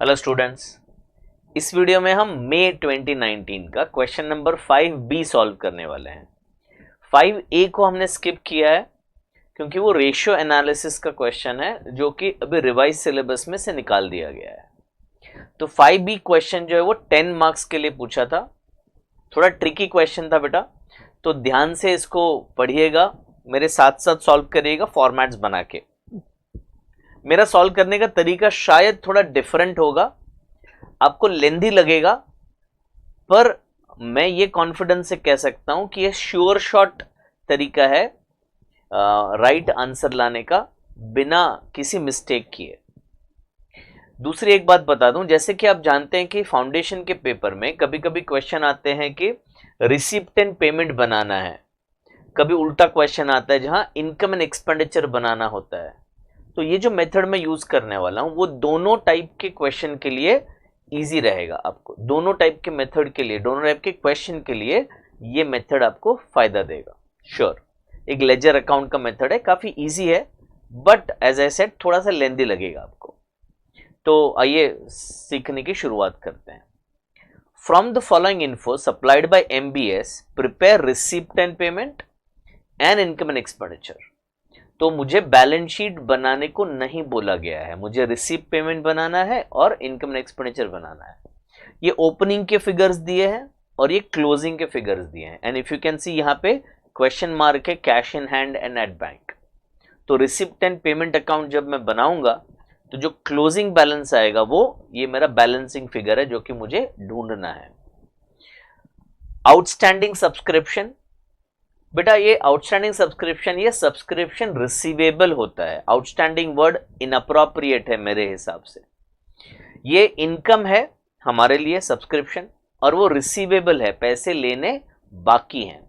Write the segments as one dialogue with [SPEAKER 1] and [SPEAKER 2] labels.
[SPEAKER 1] Hello students, इस video में हम मई 2019 का क्वेश्चन नंबर 5B सॉल्व करने वाले हैं। 5A को हमने स्किप किया है क्योंकि वो रेशियो एनालिसिस का क्वेश्चन है जो कि अभी रिवाइज सिलेबस में से निकाल दिया गया है। तो 5B क्वेश्चन जो है वो 10 मार्क्स के लिए पूछा था। थोड़ा ट्रिकी क्वेश्चन था बेटा, तो ध्यान से इसको पढ़िएगा, मेरे साथ साथ सॉल्व करिएगा फॉर्मेट्स बना के। मेरा सॉल्व करने का तरीका शायद थोड़ा डिफरेंट होगा, आपको लेंदी लगेगा, पर मैं ये कॉन्फिडेंस से कह सकता हूं कि ये श्योर शॉट तरीका है राइट आंसर लाने का बिना किसी मिस्टेक किए। दूसरी एक बात बता दूं, जैसे कि आप जानते हैं कि फाउंडेशन के पेपर में कभी कभी क्वेश्चन आते हैं कि रिसिप्ट एंड पेमेंट बनाना है, कभी उल्टा क्वेश्चन आता है जहां इनकम एंड एक्सपेंडिचर बनाना होता है। तो ये जो मेथड मैं यूज करने वाला हूं वो दोनों टाइप के क्वेश्चन के लिए इजी रहेगा। आपको दोनों टाइप के मेथड के लिए, दोनों टाइप के क्वेश्चन के लिए ये मेथड आपको फायदा देगा श्योर। एक लेजर अकाउंट का मेथड है, काफी इजी है, बट एज आई सेड थोड़ा सा लेंदी लगेगा आपको। तो आइए सीखने की शुरुआत करते हैं। From the following info supplied by MBS, prepare receipt and payment and income and expenditure. तो मुझे बैलेंस शीट बनाने को नहीं बोला गया है, मुझे रिसीप पेमेंट बनाना है और इनकम एंड एक्सपेंडिचर बनाना है। ये ओपनिंग के फिगर्स दिए हैं और ये क्लोजिंग के फिगर्स दिए हैं। And if you can see यहाँ पे क्वेश्चन मार्क है cash in hand and at bank. तो रिसिप्ट एंड पेमेंट अकाउंट जब मैं बनाऊंगा तो जो क्लोजिंग बैलेंस आएगा वो ये मेरा बैलेंसिंग फिगर है जो कि मुझे ढूंढना है। आउटस्टैंडिंग सब्सक्रिप्शन, बेटा ये आउटस्टैंडिंग सब्सक्रिप्शन, ये सब्सक्रिप्शन रिसीवेबल होता है। आउटस्टैंडिंग वर्ड इनअप्रोप्रिएट है मेरे हिसाब से। ये इनकम है हमारे लिए सब्सक्रिप्शन, और वो रिसीवेबल है, पैसे लेने बाकी हैं।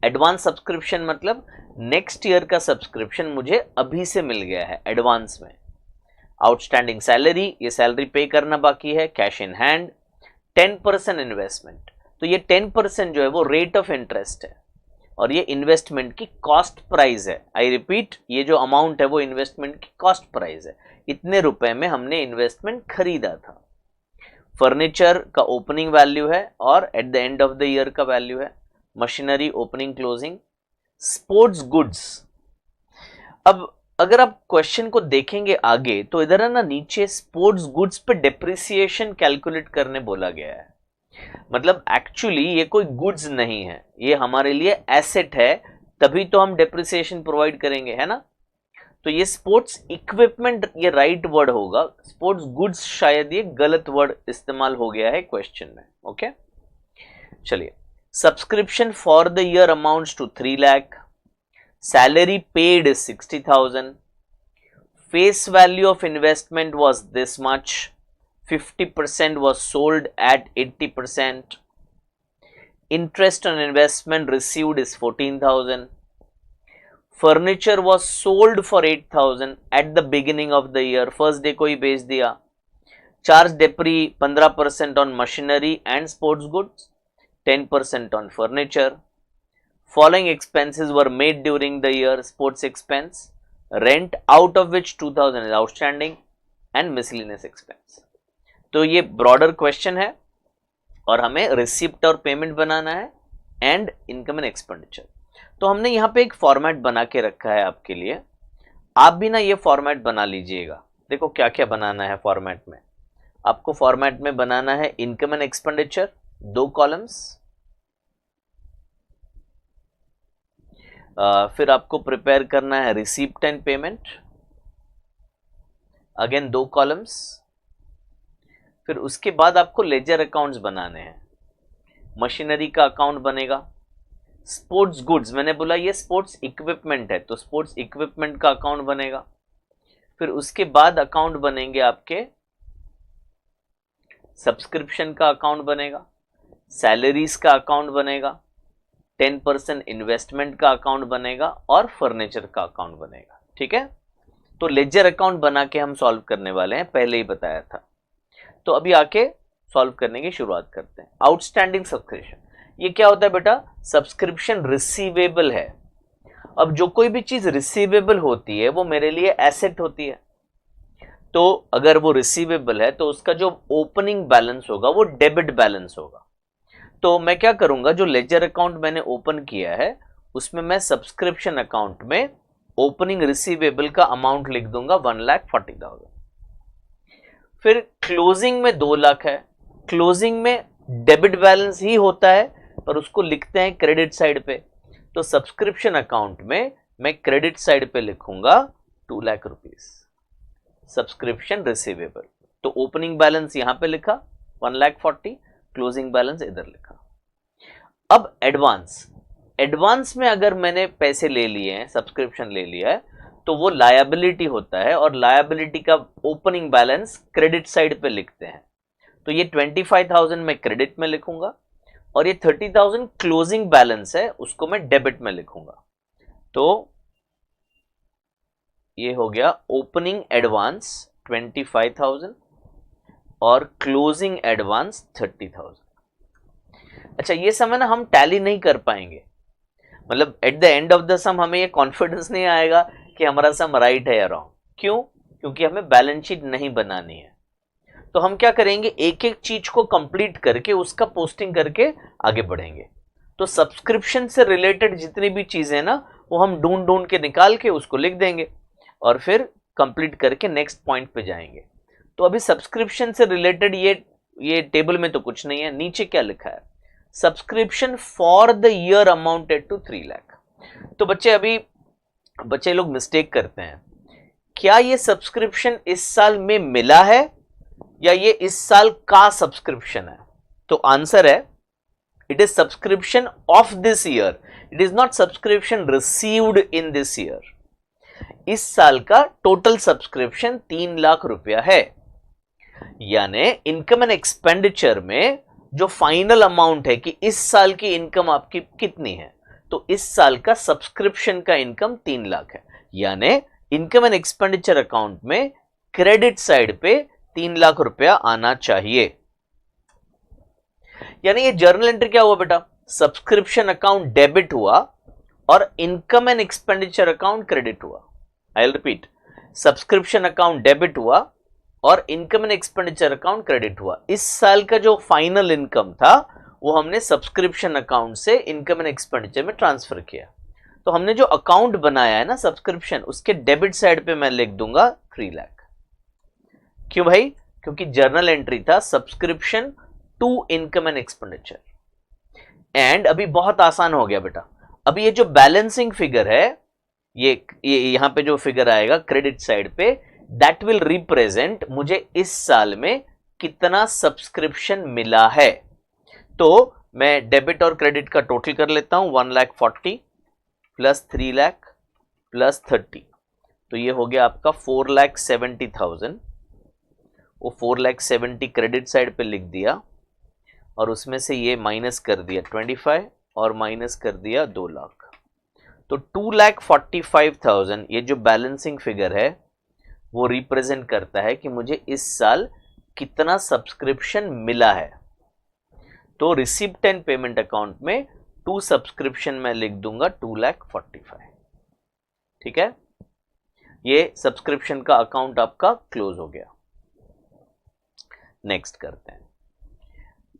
[SPEAKER 1] एडवांस सब्सक्रिप्शन मतलब नेक्स्ट ईयर का सब्सक्रिप्शन मुझे अभी से मिल गया है एडवांस में। आउटस्टैंडिंग सैलरी, ये सैलरी पे करना बाकी है। Cash in hand. 10% इन्वेस्टमेंट, तो ये 10% जो है वो रेट ऑफ इंटरेस्ट है और ये इन्वेस्टमेंट की कॉस्ट प्राइस है। आई रिपीट, ये जो अमाउंट है वो इन्वेस्टमेंट की कॉस्ट प्राइस है। इतने रुपए में हमने इन्वेस्टमेंट खरीदा था। फर्नीचर का ओपनिंग वैल्यू है और eight the end of the year का वैल्यू है। Machinery opening closing. Sports goods, अब अगर आप क्वेश्चन को देखेंगे आगे तो इधर है ना, नीचे स्पोर्ट्स गुड्स पे डेप्रिसिएशन कैलकुलेट करने बोला गया है। मतलब एक्चुअली ये कोई गुड्स नहीं है, ये हमारे लिए एसेट है, तभी तो हम डेप्रिसिएशन प्रोवाइड करेंगे, है ना। तो ये स्पोर्ट्स इक्विपमेंट ये राइट वर्ड होगा, स्पोर्ट्स गुड्स शायद ये गलत वर्ड इस्तेमाल हो गया है क्वेश्चन में। ओके चलिए। Subscription for the year amounts to 3 lakh. Salary paid is 60,000। Face value of investment was this much. 50% was sold at 80%. Interest on investment received is 14,000. Furniture was sold for 8,000 at the beginning of the year. First day को ही बेच दिया। Charge depri 15% on machinery and sports goods, 10% on furniture. Following expenses were made during the year: sports expense, rent out of which 2,000 is outstanding, and miscellaneous expense. तो ये broader question है और हमें receipt और payment बनाना है and income and expenditure. तो हमने यहाँ पे एक फॉर्मेट बना के रखा है आपके लिए, आप भी ना ये फॉर्मेट बना लीजिएगा। देखो क्या क्या बनाना है फॉर्मेट में। आपको फॉर्मेट में बनाना है इनकम एंड एक्सपेंडिचर, 2 कॉलम्स। फिर आपको प्रिपेयर करना है receipt and payment, again 2 columns. फिर उसके बाद आपको लेजर अकाउंट्स बनाने हैं। मशीनरी का अकाउंट बनेगा। स्पोर्ट्स गुड्स, मैंने बोला ये स्पोर्ट्स इक्विपमेंट है, तो स्पोर्ट्स इक्विपमेंट का अकाउंट बनेगा। फिर उसके बाद अकाउंट बनेंगे आपके सब्सक्रिप्शन का अकाउंट बनेगा, सैलरीज का अकाउंट बनेगा, 10% इन्वेस्टमेंट का अकाउंट बनेगा और फर्नीचर का अकाउंट बनेगा। ठीक है, तो लेजर अकाउंट बना के हम सॉल्व करने वाले हैं, पहले ही बताया था। तो अभी आके सॉल्व करने की शुरुआत करते हैं। आउटस्टैंडिंग सब्सक्रिप्शन, ये क्या होता है बेटा? सब्सक्रिप्शन रिसीवेबल है। अब जो कोई भी चीज रिसीवेबल होती है वो मेरे लिए एसेट होती है। तो अगर वो रिसीवेबल है तो उसका जो ओपनिंग बैलेंस होगा वो डेबिट बैलेंस होगा। तो मैं क्या करूंगा, जो लेजर अकाउंट मैंने ओपन किया है उसमें मैं सब्सक्रिप्शन अकाउंट में ओपनिंग रिसीवेबल का अमाउंट लिख दूंगा 1,40,000। फिर क्लोजिंग में 2 लाख है, क्लोजिंग में डेबिट बैलेंस ही होता है पर उसको लिखते हैं क्रेडिट साइड पे। तो सब्सक्रिप्शन अकाउंट में मैं क्रेडिट साइड पे लिखूंगा 2 लाख रुपीस सब्सक्रिप्शन रिसीवेबल। तो ओपनिंग बैलेंस यहां पे लिखा 1,40,000, क्लोजिंग बैलेंस इधर लिखा। अब एडवांस में अगर मैंने पैसे ले लिए हैं, सब्सक्रिप्शन ले लिया है, तो वो लायबिलिटी होता है और लायबिलिटी का ओपनिंग बैलेंस क्रेडिट साइड पे लिखते हैं। तो ये 25,000 मैं क्रेडिट में लिखूंगा और ये 30,000 क्लोजिंग बैलेंस है, उसको मैं डेबिट में लिखूंगा। तो ये हो गया ओपनिंग एडवांस 25,000 और क्लोजिंग एडवांस 30,000। अच्छा, ये समय ना हम टैली नहीं कर पाएंगे, मतलब at the end of the sum हमें ये कॉन्फिडेंस नहीं आएगा कि हमारा सम राइट है या रॉन्ग। क्यों? क्योंकि हमें बैलेंस शीट नहीं बनानी है। तो हम क्या करेंगे, एक एक चीज को कंप्लीट करके उसका पोस्टिंग करके आगे बढ़ेंगे। तो सब्सक्रिप्शन से रिलेटेड जितनी भी चीजें ना वो हम ढूंढ के निकाल के उसको लिख देंगे और फिर कंप्लीट करके नेक्स्ट पॉइंट पे जाएंगे। तो अभी सब्सक्रिप्शन से रिलेटेड ये टेबल में तो कुछ नहीं है। नीचे क्या लिखा है, subscription for the year amounted to 3 lakh. तो बच्चे लोग मिस्टेक करते हैं, क्या ये सब्सक्रिप्शन इस साल में मिला है या ये इस साल का सब्सक्रिप्शन है? तो आंसर है it is subscription of this year, it is not subscription received in this year. इस साल का टोटल सब्सक्रिप्शन 3 लाख रुपया है, यानी इनकम एंड एक्सपेंडिचर में जो फाइनल अमाउंट है कि इस साल की इनकम आपकी कितनी है, तो इस साल का सब्सक्रिप्शन का इनकम 3 लाख है, यानी इनकम एंड एक्सपेंडिचर अकाउंट में क्रेडिट साइड पे 3 लाख रुपया आना चाहिए। यानी ये जर्नल एंट्री क्या हुआ बेटा, सब्सक्रिप्शन अकाउंट डेबिट हुआ और income and expenditure account credit हुआ। I will repeat, subscription account debit हुआ और income and expenditure account credit हुआ। इस साल का जो फाइनल इनकम था वो हमने सब्सक्रिप्शन अकाउंट से इनकम एंड एक्सपेंडिचर में ट्रांसफर किया। तो हमने जो अकाउंट बनाया है ना सब्सक्रिप्शन, उसके डेबिट साइड पे मैं लिख दूंगा 3 लाख। क्यों भाई? क्योंकि जर्नल एंट्री था subscription to income and expenditure. And अभी बहुत आसान हो गया बेटा, अभी ये जो बैलेंसिंग फिगर है, ये यहां पे जो फिगर आएगा क्रेडिट साइड पे, दैट विल रिप्रेजेंट मुझे इस साल में कितना सब्सक्रिप्शन मिला है। तो मैं डेबिट और क्रेडिट का टोटल कर लेता हूं, 1,40,000 प्लस 3 लाख प्लस 30, तो ये हो गया आपका 4,70,000। वो 4,70,000 क्रेडिट साइड पे लिख दिया और उसमें से ये माइनस कर दिया 25 और माइनस कर दिया 2 लाख। तो 2,45,000 ये जो बैलेंसिंग फिगर है वो रिप्रेजेंट करता है कि मुझे इस साल कितना सब्सक्रिप्शन मिला है। तो रिसिप्ट एंड पेमेंट अकाउंट में टू सब्सक्रिप्शन में लिख दूंगा 2,45,000। ठीक है, ये सब्सक्रिप्शन का अकाउंट आपका क्लोज हो गया। नेक्स्ट करते हैं।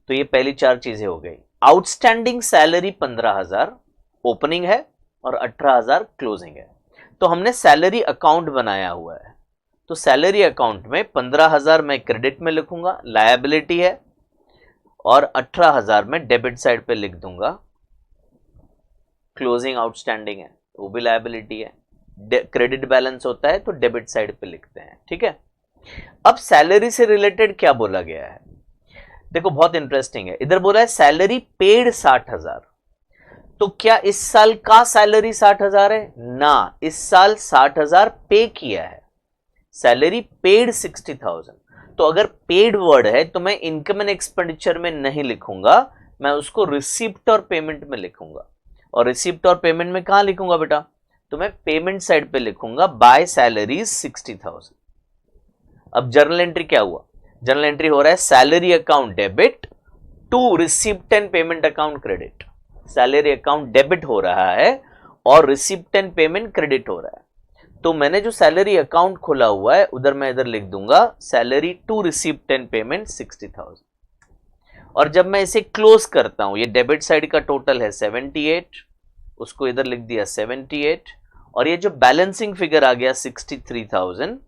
[SPEAKER 1] तो ये पहली 4 चीजें हो गई। आउटस्टैंडिंग सैलरी 15,000 ओपनिंग है और 18,000 क्लोजिंग है। तो हमने सैलरी अकाउंट बनाया हुआ है, तो सैलरी अकाउंट में 15,000 मैं क्रेडिट में लिखूंगा, लायबिलिटी है, और 18,000 में डेबिट साइड पे लिख दूंगा, क्लोजिंग आउटस्टैंडिंग है, वो भी लायबिलिटी है। क्रेडिट बैलेंस होता है तो डेबिट साइड पे लिखते हैं। ठीक है, अब सैलरी से रिलेटेड क्या बोला गया है, देखो बहुत इंटरेस्टिंग है। इधर बोला है सैलरी पेड 60,000, तो क्या इस साल का सैलरी 60,000 है ना, इस साल 60,000 पे किया है, सैलरी पेड 60,000। तो अगर पेड वर्ड है तो मैं इनकम एंड एक्सपेंडिचर में नहीं लिखूंगा, मैं उसको रिसिप्ट और पेमेंट में लिखूंगा। और रिसिप्ट और पेमेंट में कहां लिखूंगा बेटा, तो मैं पेमेंट साइड पे लिखूंगा बाय सैलरी 60,000। अब जर्नल एंट्री क्या हुआ, जर्नल एंट्री हो रहा है salary account debit to receipt and payment account credit. Salary account debit हो रहा है और रिसिप्ट एंड पेमेंट क्रेडिट हो रहा है। तो मैंने जो सैलरी अकाउंट खोला हुआ है उधर मैं इधर लिख दूंगा सैलरी टू रिसीव 10 पेमेंट 60,000। और जब मैं इसे क्लोज करता हूं, ये डेबिट साइड का टोटल है 78, उसको इधर लिख दिया 78, और ये जो बैलेंसिंग फिगर आ गया 63,000,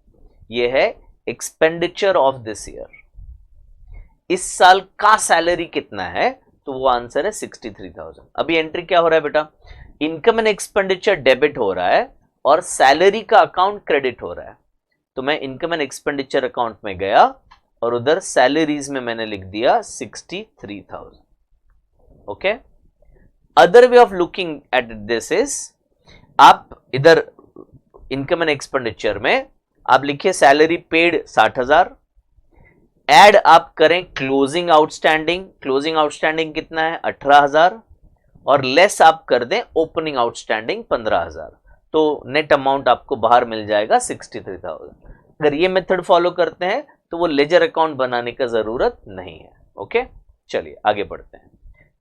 [SPEAKER 1] ये है एक्सपेंडिचर ऑफ दिस ईयर। इस साल का सैलरी कितना है, तो वो आंसर है 63,000। अभी एंट्री क्या हो रहा है बेटा, इनकम एंड एक्सपेंडिचर डेबिट हो रहा है और सैलरी का अकाउंट क्रेडिट हो रहा है। तो मैं इनकम एंड एक्सपेंडिचर अकाउंट में गया और उधर सैलरीज में मैंने लिख दिया 63,000। Okay, other way of looking at this is, आप इधर इनकम एंड एक्सपेंडिचर में आप लिखिए सैलरी पेड 60,000, एड आप करें क्लोजिंग आउटस्टैंडिंग, क्लोजिंग आउटस्टैंडिंग कितना है 18,000, और लेस आप कर दें ओपनिंग आउटस्टैंडिंग 15,000, तो नेट अमाउंट आपको बाहर मिल जाएगा 63,000। अगर ये मेथड फॉलो करते हैं तो वो लेजर अकाउंट बनाने का जरूरत नहीं है। ओके, चलिए आगे बढ़ते हैं।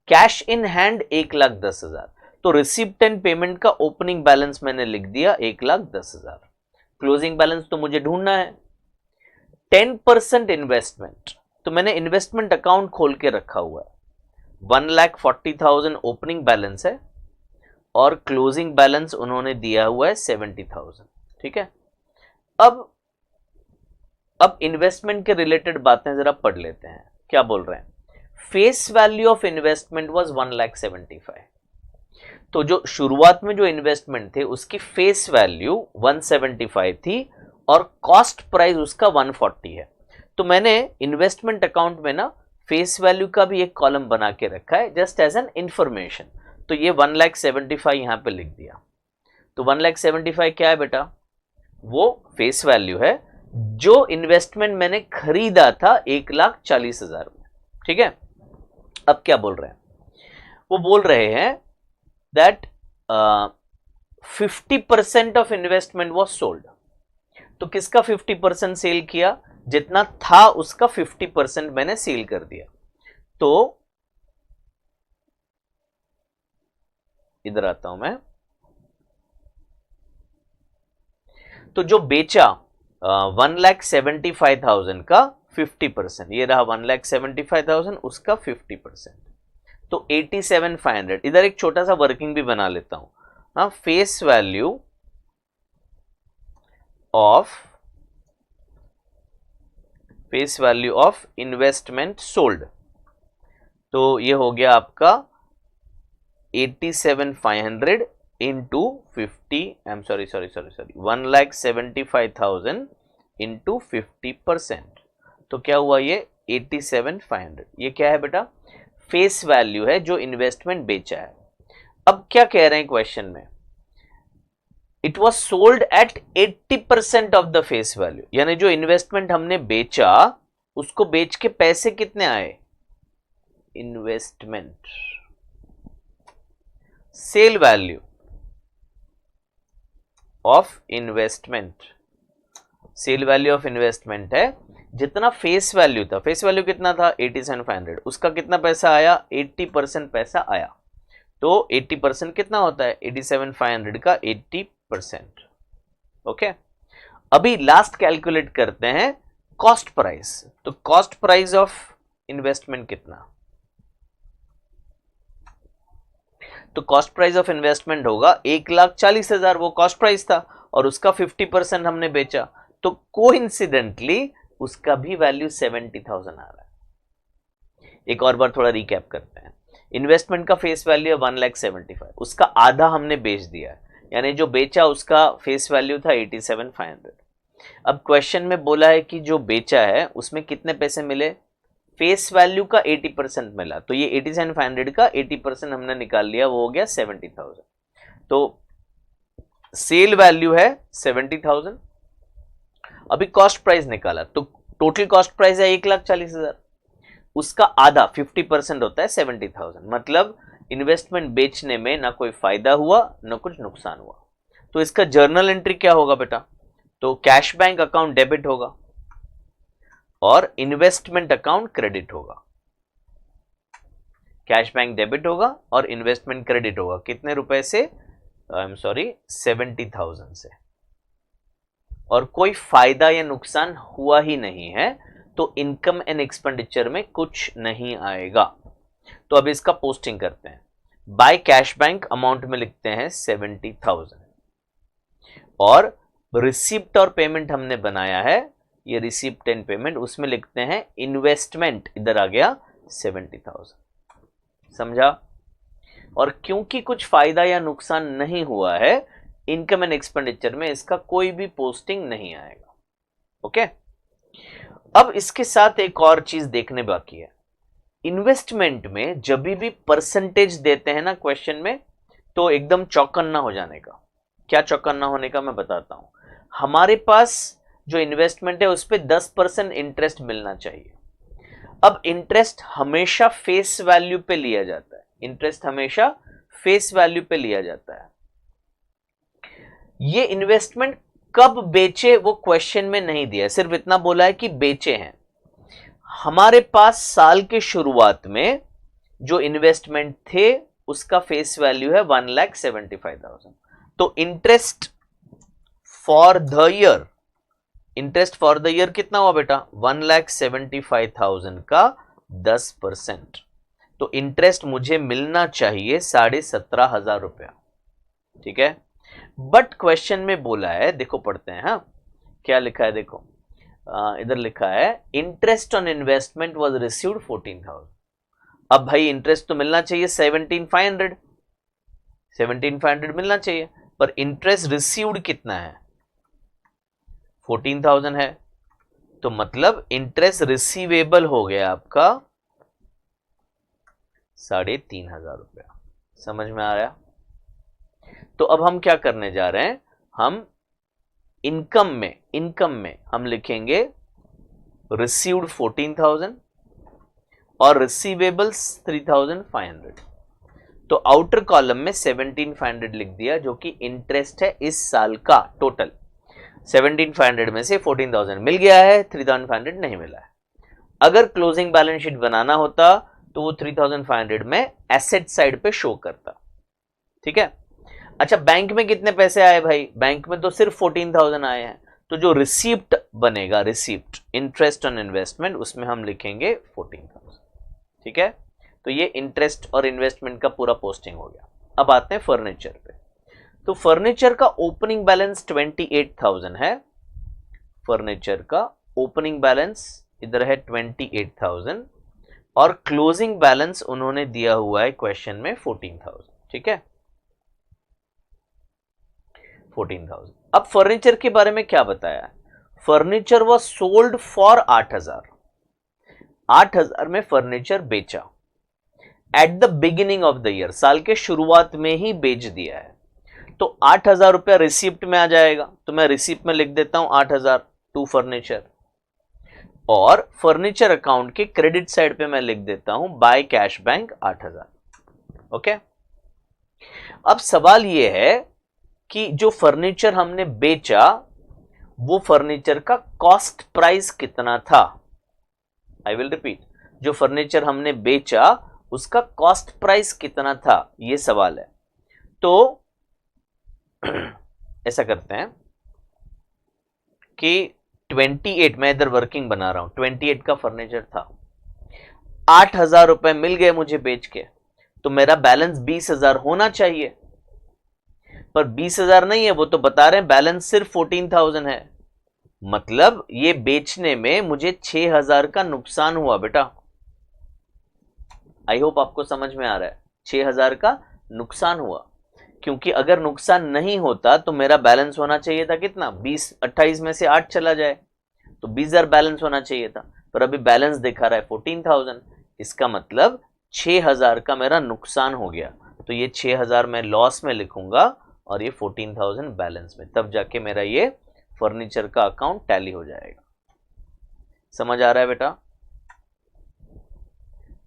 [SPEAKER 1] कैश इन हैंड 1,10,000, तो रिसीव 10 पेमेंट का ओपनिंग बैलेंस मैंने लिख दिया 1,10,000। क्लोजिंग बैलेंस तो मुझे ढूंढना है। 10% इन्वेस्टमेंट, तो मैंने इन्वेस्टमेंट अकाउंट खोल के रखा हुआ है। 1,40,000 ओपनिंग बैलेंस है और क्लोजिंग बैलेंस उन्होंने दिया हुआ है 70,000। ठीक है, अब इन्वेस्टमेंट के रिलेटेड बातें जरा पढ़ लेते हैं। क्या बोल रहे हैं, face value of investment was 1,75,000। तो जो शुरुआत में जो इन्वेस्टमेंट थे उसकी फेस वैल्यू 175 थी और कॉस्ट प्राइस उसका 140 है। तो मैंने इन्वेस्टमेंट अकाउंट में ना फेस वैल्यू का भी एक कॉलम बना के रखा है जस्ट एज एन इंफॉर्मेशन। तो ये 1,75,000 यहां पे लिख दिया। तो 1,75,000 क्या है बेटा, वो फेस वैल्यू है जो इन्वेस्टमेंट मैंने खरीदा था 1,40,000 में। ठीक है, अब क्या बोल रहे हैं, वो बोल रहे हैं that 50% of investment was sold. तो किसका 50% सेल किया, जितना था उसका 50% मैंने सेल कर दिया। तो इधर आता हूं मैं, तो जो बेचा 1,75,000 का 50%, ये रहा 1,75,000 उसका 50%, तो 87,500। इधर एक छोटा सा वर्किंग भी बना लेता हूं। हाँ, face value of investment sold, तो ये हो गया आपका 87,500 into 50, I am sorry 1,75,000 into 50%, तो क्या हुआ ये 87,500। ये क्या है बेटा, फेस वैल्यू है जो इन्वेस्टमेंट बेचा है। अब क्या कह रहे हैं क्वेश्चन में, it was sold at 80% of the face value, यानी जो इन्वेस्टमेंट हमने बेचा उसको बेच के पैसे कितने आए, investment sale value of investment, sale value of investment है जितना फेस वैल्यू था। फेस वैल्यू कितना था 87,500, उसका कितना पैसा आया 80% पैसा आया। तो 80% कितना होता है 87,500 का 80%। ओके, अभी लास्ट कैलकुलेट करते हैं कॉस्ट प्राइस। तो कॉस्ट प्राइस ऑफ इन्वेस्टमेंट कितना, तो कॉस्ट प्राइस ऑफ इन्वेस्टमेंट होगा 1,40,000, वो कॉस्ट प्राइस था और उसका 50% हमने बेचा, तो कोइंसिडेंटली उसका भी वैल्यू 70,000 आ रहा है। एक और बार थोड़ा रिकैप करते हैं। इन्वेस्टमेंट का फेस वैल्यू है 1,75,000, उसका आधा हमने बेच दिया है, यानी जो बेचा उसका फेस वैल्यू था 87,500। अब क्वेश्चन में बोला है कि जो बेचा है उसमें कितने पैसे मिले, फेस वैल्यू का 80% मिला, तो ये 87,500 का 80% हमने निकाल लिया, वो हो गया 70,000। तो सेल वैल्यू है 70,000। अभी कॉस्ट प्राइस निकाला, तो टोटल कॉस्ट प्राइस है 1,40,000, उसका आधा 50% होता है 70,000, मतलब इन्वेस्टमेंट बेचने में ना कोई फायदा हुआ ना कुछ नुकसान हुआ। तो इसका जर्नल एंट्री क्या होगा बेटा, तो कैश बैंक अकाउंट डेबिट होगा और इन्वेस्टमेंट अकाउंट क्रेडिट होगा। कैश बैंक डेबिट होगा और इन्वेस्टमेंट क्रेडिट होगा, कितने रुपए से, आई एम सॉरी 70,000 से। और कोई फायदा या नुकसान हुआ ही नहीं है, तो इनकम एंड एक्सपेंडिचर में कुछ नहीं आएगा। तो अब इसका पोस्टिंग करते हैं। बाय कैश बैंक अमाउंट में लिखते हैं 70,000 और रिसिप्ट और पेमेंट हमने बनाया है, ये रिसिप्ट एंड पेमेंट, उसमें लिखते हैं इन्वेस्टमेंट, इधर आ गया 70,000। समझा? और क्योंकि कुछ फायदा या नुकसान नहीं हुआ है, इनकम एंड एक्सपेंडिचर में इसका कोई भी पोस्टिंग नहीं आएगा। ओके, अब इसके साथ एक और चीज देखने बाकी है। इन्वेस्टमेंट में जब भी परसेंटेज देते हैं ना क्वेश्चन में, तो एकदम चौकन्ना हो जाने का। क्या चौकन्ना होने का मैं बताता हूं। हमारे पास जो इन्वेस्टमेंट है उस पर 10% इंटरेस्ट मिलना चाहिए। अब इंटरेस्ट हमेशा फेस वैल्यू पे लिया जाता है, इंटरेस्ट हमेशा फेस वैल्यू पे लिया जाता है। ये इन्वेस्टमेंट कब बेचे वो क्वेश्चन में नहीं दिया, सिर्फ इतना बोला है कि बेचे हैं। हमारे पास साल के शुरुआत में जो इन्वेस्टमेंट थे उसका फेस वैल्यू है 1,75,000। तो interest for the year, interest for the year कितना हुआ बेटा? 1,75,000 का 10%। तो इंटरेस्ट मुझे मिलना चाहिए 17,500 रुपया। ठीक है, बट क्वेश्चन में बोला है, देखो पढ़ते हैं। हाँ, क्या लिखा है देखो, इधर लिखा है interest on investment was received 14,000। अब भाई इंटरेस्ट तो मिलना चाहिए 17,500 मिलना चाहिए, पर इंटरेस्ट रिसीव्ड कितना है? 14,000 है। तो मतलब इंटरेस्ट रिसीवेबल हो गया आपका 3,500 रुपया। समझ में आ रहा? तो अब हम क्या करने जा रहे हैं, हम इनकम में हम लिखेंगे रिसीव्ड 14,000 और रिसीवेबल्स 3,500। तो आउटर कॉलम में 17,500 लिख दिया, जो कि इंटरेस्ट है इस साल का टोटल। 17,500 में से 14,000 मिल गया है, 3,500 नहीं मिला है। अगर क्लोजिंग बैलेंस शीट बनाना होता तो वो 3,500 में एसेट साइड पे शो करता। ठीक है, अच्छा बैंक में कितने पैसे आए भाई? बैंक में तो सिर्फ 14,000 आए हैं। तो जो रिसीप्ट बनेगा, रिसीप्ट इंटरेस्ट ऑन इन्वेस्टमेंट, उसमें हम लिखेंगे 14,000। ठीक है, तो ये इंटरेस्ट और इन्वेस्टमेंट का पूरा पोस्टिंग हो गया। अब आते हैं फर्नीचर पे। तो फर्नीचर का ओपनिंग बैलेंस 28,000 है। फर्नीचर का ओपनिंग बैलेंस इधर है 28,000 और क्लोजिंग बैलेंस उन्होंने दिया हुआ है क्वेश्चन में 14,000। ठीक है, 14,000। अब फर्नीचर के बारे में क्या बताया है? Furniture was sold for 8,000। 8,000 में फर्नीचर बेचा at the beginning of the year, साल के शुरुआत में ही बेच दिया है। तो 8,000 रुपया रिसिप्ट में आ जाएगा, तो मैं रिसिप्ट में लिख देता हूं 8,000 टू फर्नीचर, और फर्नीचर अकाउंट के क्रेडिट साइड पे मैं लिख देता हूं बाय कैश बैंक 8,000। ओके, अब सवाल यह है कि जो फर्नीचर हमने बेचा वो फर्नीचर का कॉस्ट प्राइस कितना था? आई विल रिपीट, जो फर्नीचर हमने बेचा उसका कॉस्ट प्राइस कितना था, ये सवाल है। तो ऐसा करते हैं कि 28, मैं इधर वर्किंग बना रहा हूं, 28 का फर्नीचर था, 8,000 रुपए मिल गए मुझे बेच के, तो मेरा बैलेंस 20,000 होना चाहिए, पर 20,000 नहीं है, वो तो बता रहे हैं बैलेंस सिर्फ 14,000 है। मतलब ये बेचने में मुझे 6,000 का नुकसान हुआ बेटा। आई होप आपको समझ में आ रहा है, 6,000 का नुकसान हुआ, क्योंकि अगर नुकसान नहीं होता तो मेरा बैलेंस होना चाहिए था कितना? 20, 28 में से 8 चला जाए तो 20,000 बैलेंस होना चाहिए था, पर अभी बैलेंस दिखा रहा है 14,000। इसका मतलब 6,000 का मेरा नुकसान हो गया, तो ये 6,000 मैं लॉस में लिखूंगा और ये 14,000 बैलेंस में, तब जाके मेरा ये फर्नीचर का अकाउंट टैली हो जाएगा। समझ आ रहा है बेटा?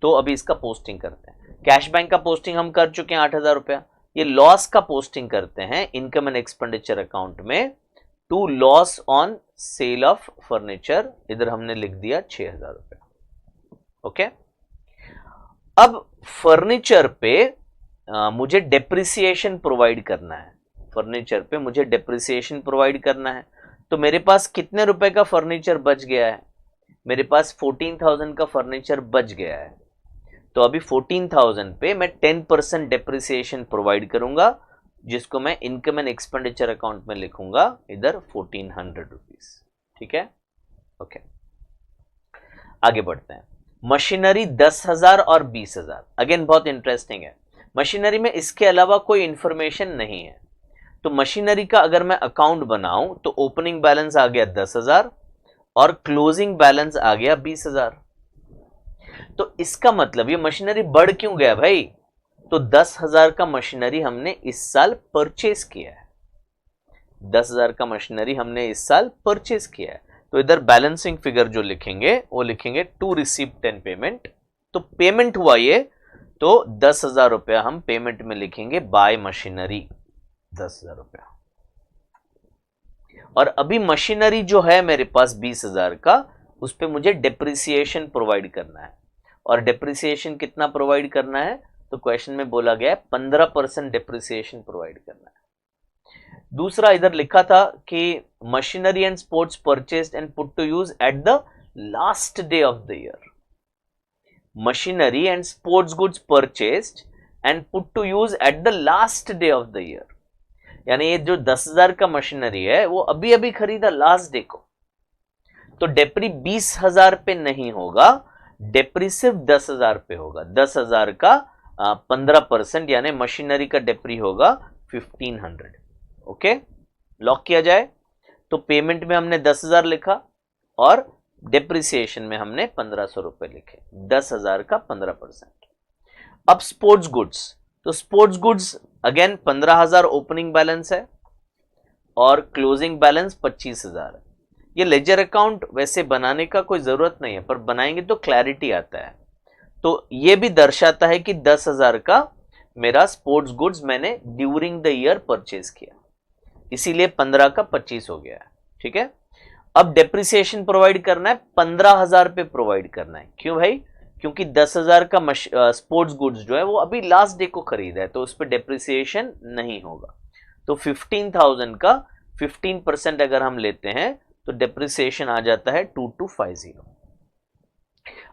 [SPEAKER 1] तो अभी इसका पोस्टिंग करते हैं। कैश बैंक का पोस्टिंग हम कर चुके हैं 8,000 रुपया। ये लॉस का पोस्टिंग करते हैं इनकम एंड एक्सपेंडिचर अकाउंट में, to loss on sale of furniture, इधर हमने लिख दिया 6,000 रुपया। ओके, अब फर्नीचर पे मुझे डेप्रिसिएशन प्रोवाइड करना है, फर्नीचर पे मुझे डेप्रिसिएशन प्रोवाइड करना है। तो मेरे पास कितने रुपए का फर्नीचर बच गया है? मेरे पास 14,000 का फर्नीचर बच गया है। तो अभी 14,000 पे मैं 10% डेप्रिसिएशन प्रोवाइड करूंगा, जिसको मैं इनकम एंड एक्सपेंडिचर अकाउंट में लिखूंगा इधर 1400 रुपीज। ठीक है, ओके। आगे बढ़ते हैं। मशीनरी 10,000 और 20,000, अगेन बहुत इंटरेस्टिंग है। मशीनरी में इसके अलावा कोई इंफॉर्मेशन नहीं है। तो मशीनरी का अगर मैं अकाउंट बनाऊं तो ओपनिंग बैलेंस आ गया 10,000 और क्लोजिंग बैलेंस आ गया 20,000। तो इसका मतलब ये मशीनरी बढ़ क्यों गया भाई? तो 10,000 का मशीनरी हमने इस साल परचेस किया है। 10,000 का मशीनरी हमने इस साल परचेस किया है। तो इधर बैलेंसिंग फिगर जो लिखेंगे वो लिखेंगे टू रिसीव्ड एंड पेमेंट। तो पेमेंट हुआ ये, तो 10,000 रुपया हम पेमेंट में लिखेंगे बाय मशीनरी, 10,000 रुपया। और अभी मशीनरी जो है मेरे पास 20,000 का, उस पर मुझे डेप्रिसिएशन प्रोवाइड करना है। और डेप्रिसिएशन कितना प्रोवाइड करना है? तो क्वेश्चन में बोला गया है 15% डेप्रिसिएशन प्रोवाइड करना है। दूसरा इधर लिखा था कि machinery and sports purchased and put to use at the last day of the year. Machinery and sports goods purchased and put to use at the last day of the year. यानी ये जो 10,000 का machinery है वो अभी अभी खरीदा last day को। तो डेप्री 20,000 पे नहीं होगा, डेप्री सिर्फ 10,000 पे होगा। 10,000 का 15% यानी मशीनरी का डेप्री होगा 1500। ओके, लॉक किया जाए। तो पेमेंट में हमने 10,000 लिखा और डेप्रिसिएशन में हमने 1,500 रुपए लिखे। 10,000 का 15%। अब स्पोर्ट्स गुड्स, तो sports goods again 15,000 opening balance है और क्लोजिंग बैलेंस 25,000 है। ये लेजर अकाउंट वैसे बनाने का कोई जरूरत नहीं है, पर बनाएंगे तो क्लैरिटी आता है। तो ये भी दर्शाता है कि 10,000 का मेरा स्पोर्ट्स गुड्स मैंने ड्यूरिंग द ईयर परचेज किया, इसीलिए 15 का 25 हो गया है। ठीक है, अब डेप्रिसिएशन प्रोवाइड करना है 15,000 पे प्रोवाइड करना है। क्यों भाई? क्योंकि 10,000 का स्पोर्ट्स गुड्स जो है वो अभी लास्ट डे को खरीदा है, तो उस पर डेप्रिसिएशन नहीं होगा। तो 15,000 का 15% अगर हम लेते हैं तो डेप्रिसिएशन आ जाता है 2250।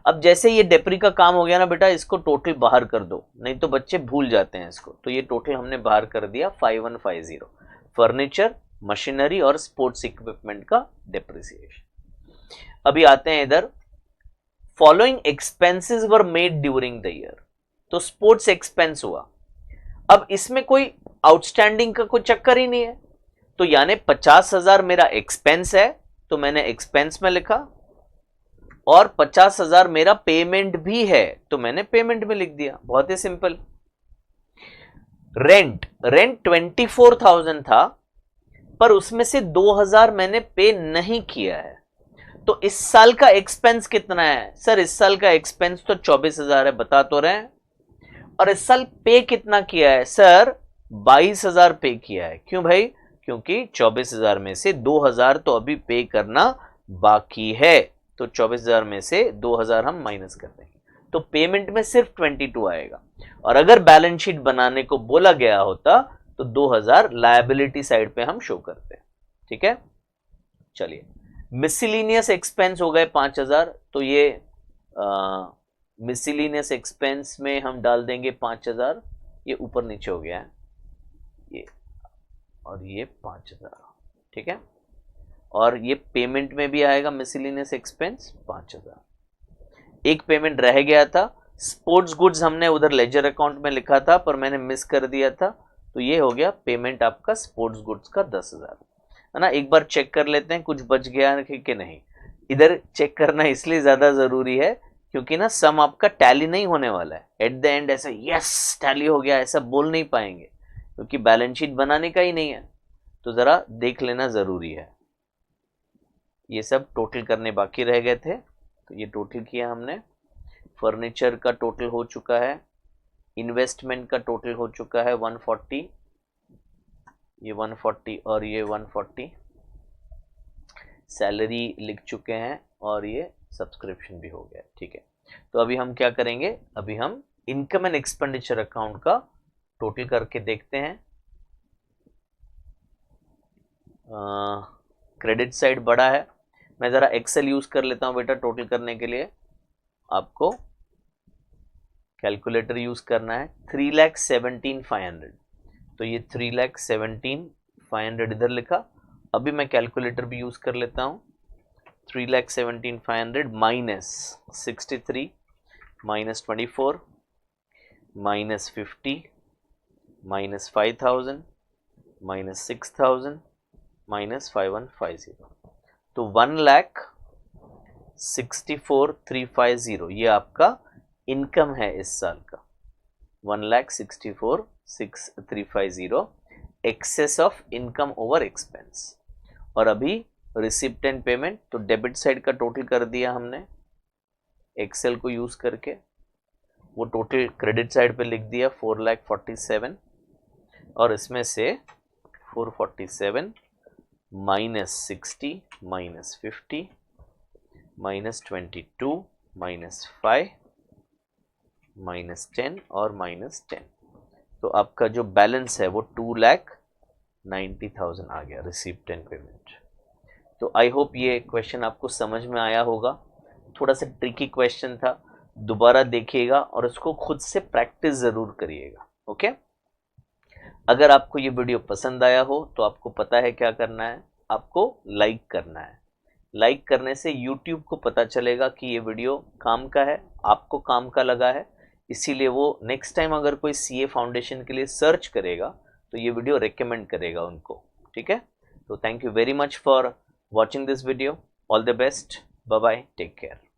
[SPEAKER 1] अब जैसे ये डेप्री का काम हो गया ना बेटा, इसको टोटल बाहर कर दो, नहीं तो बच्चे भूल जाते हैं इसको। तो ये टोटल हमने बाहर कर दिया 5150, फर्नीचर, मशीनरी और स्पोर्ट्स इक्विपमेंट का डेप्रिसिएशन। अभी आते हैं इधर, following expenses were made during the year. तो स्पोर्ट्स एक्सपेंस हुआ। अब इसमें कोई आउटस्टैंडिंग का कोई चक्कर ही नहीं है, तो यानी 50,000 मेरा एक्सपेंस है तो मैंने एक्सपेंस में लिखा, और 50,000 मेरा पेमेंट भी है तो मैंने पेमेंट में लिख दिया। बहुत ही सिंपल। रेंट 24,000 था, पर उसमें से 2,000 मैंने पे नहीं किया है। तो इस साल का एक्सपेंस कितना है? सर इस साल का एक्सपेंस तो 24,000 है, बता तो रहे हैं। और इस साल पे कितना किया है? सर 22,000 पे किया है। क्यों भाई? क्योंकि 24,000 में से 2,000 तो अभी पे करना बाकी है, तो 24,000 में से 2,000 हम माइनस कर देंगे, तो पेमेंट में सिर्फ 22 आएगा। और अगर बैलेंस शीट बनाने को बोला गया होता तो 2,000 लायबिलिटी साइड पे हम शो करते हैं। ठीक है, चलिए। मिसलिनियस एक्सपेंस हो गए 5,000, तो ये मिसलिनियस एक्सपेंस में हम डाल देंगे 5,000। ये ऊपर नीचे हो गया है ये, और ये 5,000। ठीक है, और ये पेमेंट में भी आएगा मिसलिनियस एक्सपेंस 5,000। एक पेमेंट रह गया था, स्पोर्ट्स गुड्स हमने उधर लेजर अकाउंट में लिखा था पर मैंने मिस कर दिया था, तो ये हो गया पेमेंट आपका स्पोर्ट्स गुड्स का 10,000, है ना। एक बार चेक कर लेते हैं कुछ बच गया कि नहीं। इधर चेक करना इसलिए ज्यादा जरूरी है क्योंकि ना सम आपका टैली नहीं होने वाला है। एट द एंड ऐसा यस टैली हो गया ऐसा बोल नहीं पाएंगे, क्योंकि बैलेंस शीट बनाने का ही नहीं है। तो जरा देख लेना जरूरी है। ये सब टोटल करने बाकी रह गए थे, तो ये टोटल किया हमने। फर्नीचर का टोटल हो चुका है, इन्वेस्टमेंट का टोटल हो चुका है 140, ये 140 और ये 140, सैलरी लिख चुके हैं और ये सब्सक्रिप्शन भी हो गया। ठीक है, तो अभी हम क्या करेंगे, अभी हम इनकम एंड एक्सपेंडिचर अकाउंट का टोटल करके देखते हैं। क्रेडिट साइड बड़ा है। मैं ज़रा एक्सेल यूज़ कर लेता हूँ बेटा टोटल करने के लिए। आपको कैलकुलेटर यूज़ करना है। 3,17,500, तो ये 3,17,500 इधर लिखा। अभी मैं कैलकुलेटर भी यूज़ कर लेता हूँ। 3,17,500 minus 63 minus 24 minus 50 minus 5,000 minus 6,000 minus 5150, तो 1,64,350 ये आपका इनकम है इस साल का। 1,64,350 excess of income over expense. और अभी रिसिप्ट एंड पेमेंट, तो डेबिट साइड का टोटल कर दिया हमने एक्सेल को यूज करके। वो टोटल क्रेडिट साइड पे लिख दिया 4,47,000, और इसमें से 447 minus 60 minus 50 minus 22 minus 5 minus 10 और माइनस 10, तो आपका जो बैलेंस है वो 2,90,000 आ गया रिसिप्ट एंड पेमेंट। तो आई होप ये क्वेश्चन आपको समझ में आया होगा। थोड़ा सा ट्रिकी क्वेश्चन था, दोबारा देखिएगा और इसको खुद से प्रैक्टिस जरूर करिएगा। ओके, अगर आपको ये वीडियो पसंद आया हो तो आपको पता है क्या करना है, आपको लाइक करना है। लाइक करने से YouTube को पता चलेगा कि ये वीडियो काम का है, आपको काम का लगा है, इसीलिए वो नेक्स्ट टाइम अगर कोई CA फाउंडेशन के लिए सर्च करेगा तो ये वीडियो रेकमेंड करेगा उनको। ठीक है, तो thank you very much for watching this video. All the best, bye bye, take care.